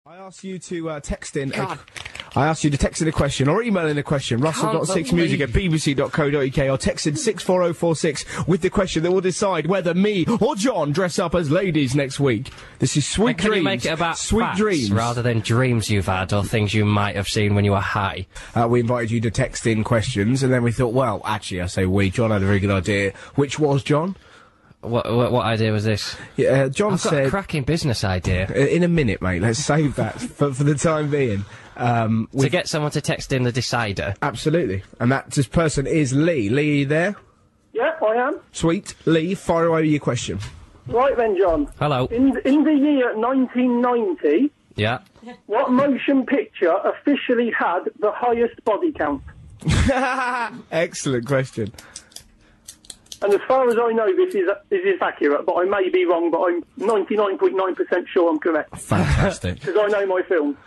I asked you to text in. I asked you to text in a question or email in a question. Russell.6music@bbc.co.uk or text in 64046 with the question that will decide whether me or John dress up as ladies next week. This is Sweet Dreams. Can you make it about Sweet facts Dreams rather than dreams you've had or things you might have seen when you were high? We invited you to text in questions, and then we thought, well, actually, I say we. John had a very good idea. Which was John? What idea was this? Yeah, John I've got said... a cracking business idea. In a minute, mate. Let's save that for the time being. To get someone to text in the decider. Absolutely. And this person is Lee. Lee, are you there? Yeah, I am. Sweet. Lee, fire away with your question. Right then, John. Hello. In the year 1990, Yeah. what motion picture officially had the highest body count? Excellent question. And as far as I know, this is accurate, but I may be wrong, but I'm 99.9% sure I'm correct. Fantastic. Because I know my film.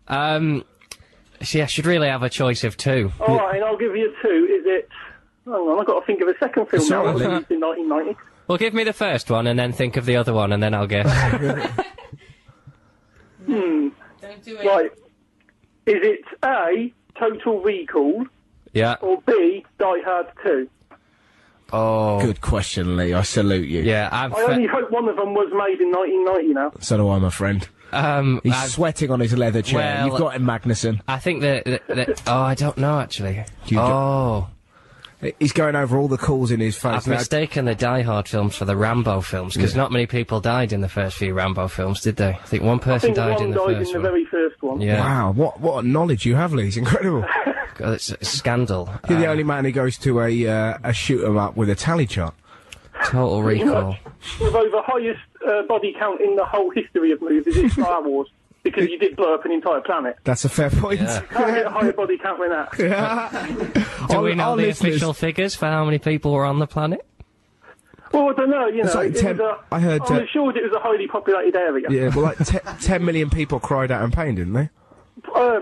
So yeah, should really have a choice of two. All right, and I'll give you two. Is it... Hang on, I've got to think of a second film It's now. all right, Released in 1990. Well, give me the first one and then think of the other one and then I'll guess. Don't do it. Right. Is it A, Total Recall, Yeah. or B, Die Hard 2? Oh. Good question, Lee. I salute you. Yeah, I only hope one of them was made in 1990 now. So do I, my friend. He's sweating on his leather chair. well, You've got him, Magnuson. I think that oh, I don't know actually. He's going over all the calls in his face. I've now. mistaken the Die Hard films for the Rambo films, because not many people died in the first few Rambo films, did they? I think one person died in the one died first in the one. very first one. Yeah. Wow, what knowledge you have, Lee. It's incredible. God, it's a scandal. You're the only man who goes to a shoot 'em up with a tally chart. Total Recall. With over highest body count in the whole history of movies is Star Wars, because you did blow up an entire planet. That's a fair point. Yeah. Can't get a higher body count than that. Do we know the official figures for how many people were on the planet? Well, I don't know, you know. like I heard... I'm assured it was a highly populated area. Yeah, well, like 10 million people cried out in pain, didn't they?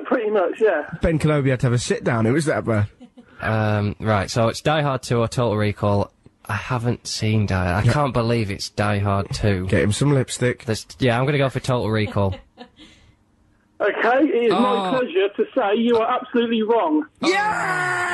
Pretty much, yeah. Ben Kenobi had to have a sit-down. It was that bad. Right, so it's Die Hard 2 or Total Recall. I haven't seen Die Hard. I can't believe it's Die Hard 2. Get him some lipstick. Yeah, I'm going to go for Total Recall. Okay, it is my pleasure to say you are absolutely wrong. Yeah!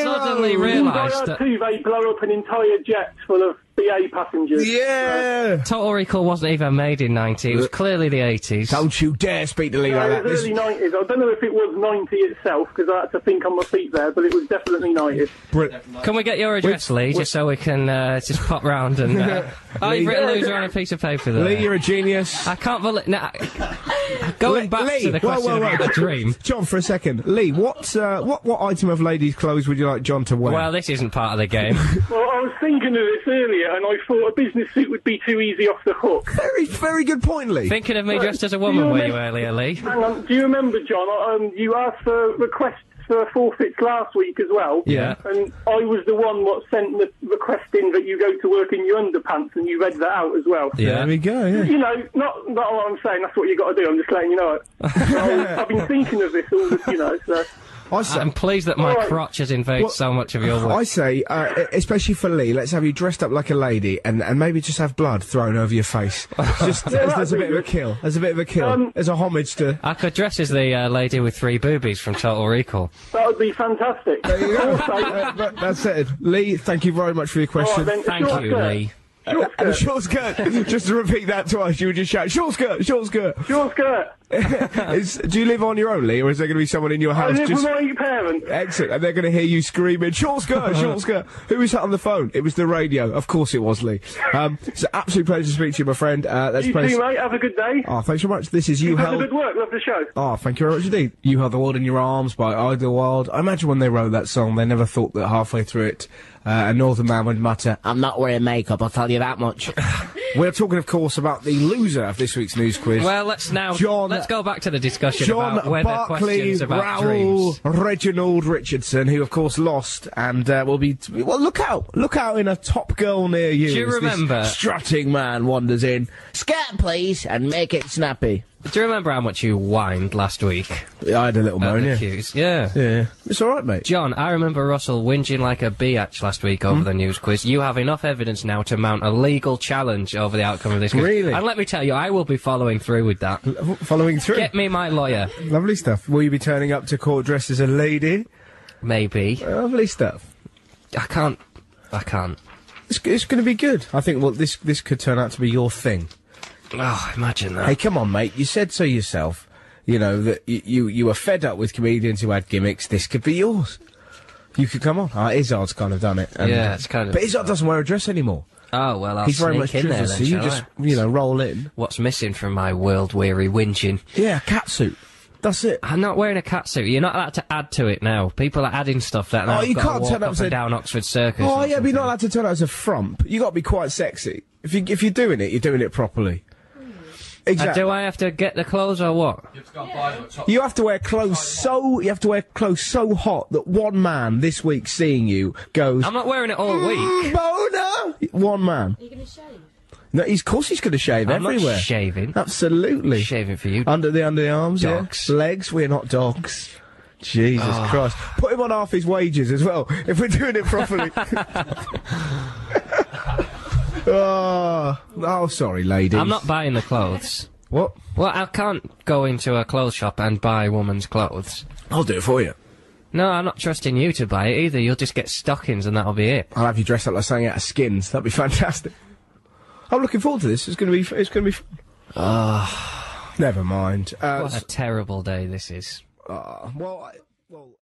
Suddenly realised that... They blow up an entire jet full of BA passengers. Yeah! Total Recall wasn't even made in 90, it was clearly the 80s. Don't you dare speak to Lee like that. It was early 90s. I don't know if it was 90 itself, because I had to think on my feet there, but it was definitely 90s. Can we get your address, Lee, just so we can just pop round and... you've written loser on a piece of paper there. Lee, you're a genius. I can't believe... Nah, going back to the question about the dream... John, for a second. Lee, what item of ladies' clothes would you like John to wear? Well, this isn't part of the game. Well, I was thinking of this earlier, and I thought a business suit would be too easy off the hook. Very, very good point, Lee. Thinking of me dressed as a woman, were you earlier, Lee? Hang on, do you remember, John, you asked for requests for forfeits last week as well? Yeah. And I was the one what sent the request in that you go to work in your underpants, and you read that out as well. Yeah. There we go, yeah. You know, not what I'm saying, that's what you got to do, I'm just letting you know it. I've been thinking of this all, so... I'm pleased that my crotch has invaded so much of your work. I say, especially for Lee, let's have you dressed up like a lady and maybe just have blood thrown over your face. Just as a bit of a kill. As a bit of a kill. As a homage to... I could dress as the lady with 3 boobies from Total Recall. That would be fantastic. There you go. That's it. Lee, thank you very much for your question. Thank you, Lee. And a short skirt. Just to repeat that twice, you would just shout, short skirt, short skirt. Short skirt. Do you live on your own, Lee, or is there going to be someone in your house? I live with my parents. Excellent, and they're going to hear you screaming, short skirt, short skirt. Who was that on the phone? It was the radio. Of course it was, Lee. It's an absolute pleasure to speak to you, my friend. You too, mate. Have a good day. Oh, thanks very much. This is You Held... Have a good work. Love the show. Oh, thank you very much indeed. You Held the World in Your Arms by Idlewild. I imagine when they wrote that song, they never thought that halfway through it, a northern man would mutter, "I'm not wearing makeup, I'll tell you that much." We're talking, of course, about the loser of this week's news quiz. Well, let's go back to the discussion John about whether Barclay, questions about Raoul, dreams. Reginald Richardson, who, of course, lost, and will be... Well, look out in a Top Girl near you. Do you remember... This strutting man wanders in. Skirt, please, and make it snappy. Do you remember how much you whined last week? I had a little moan, yeah. Yeah. Yeah. It's alright, mate. John, I remember Russell whinging like a biatch last week over the news quiz. You have enough evidence now to mount a legal challenge over the outcome of this quiz. Really? And let me tell you, I will be following through with that. Following through? Get me my lawyer. Lovely stuff. Will you be turning up to court dressed as a lady? Maybe. Lovely stuff. I can't. It's going to be good. I think, well, this could turn out to be your thing. Oh, imagine that. Hey, come on, mate. You said so yourself. You know, that you were fed up with comedians who had gimmicks. This could be yours. You could come on. Izzard's kind of done it. Yeah, it's kind of... But Izzard doesn't wear a dress anymore. Oh, well, I'll He's very much sneak in there driven, then, so you shall just, I? you know, roll in. What's missing from my world-weary whinging? Yeah, catsuit. That's it. I'm not wearing a catsuit. You're not allowed to add to it now. People are adding stuff that now. You got to can't walk turn up up and and down Oxford Circus. Oh, or yeah, but you're not something. allowed to turn out as a frump. You got to be quite sexy. If you're doing it, you're doing it properly. Exactly. Do I have to get the clothes or what? You have to wear clothes so hot that one man this week seeing you goes, I'm not wearing it all week. boner! One man. Are you going to shave? No, of course he's going to shave I'm everywhere. not shaving. Absolutely. Shaving for you. Under the arms, Dogs. yeah. Legs, we're not dogs. Jesus Christ. Put him on half his wages as well, if we're doing it properly. Oh, sorry, ladies. I'm not buying the clothes. What? Well, I can't go into a clothes shop and buy woman's clothes. I'll do it for you. No, I'm not trusting you to buy it either. You'll just get stockings and that'll be it. I'll have you dressed up like something out of Skins. That'd be fantastic. I'm looking forward to this. It's going to be fun. Never mind. What a terrible day this is. Well,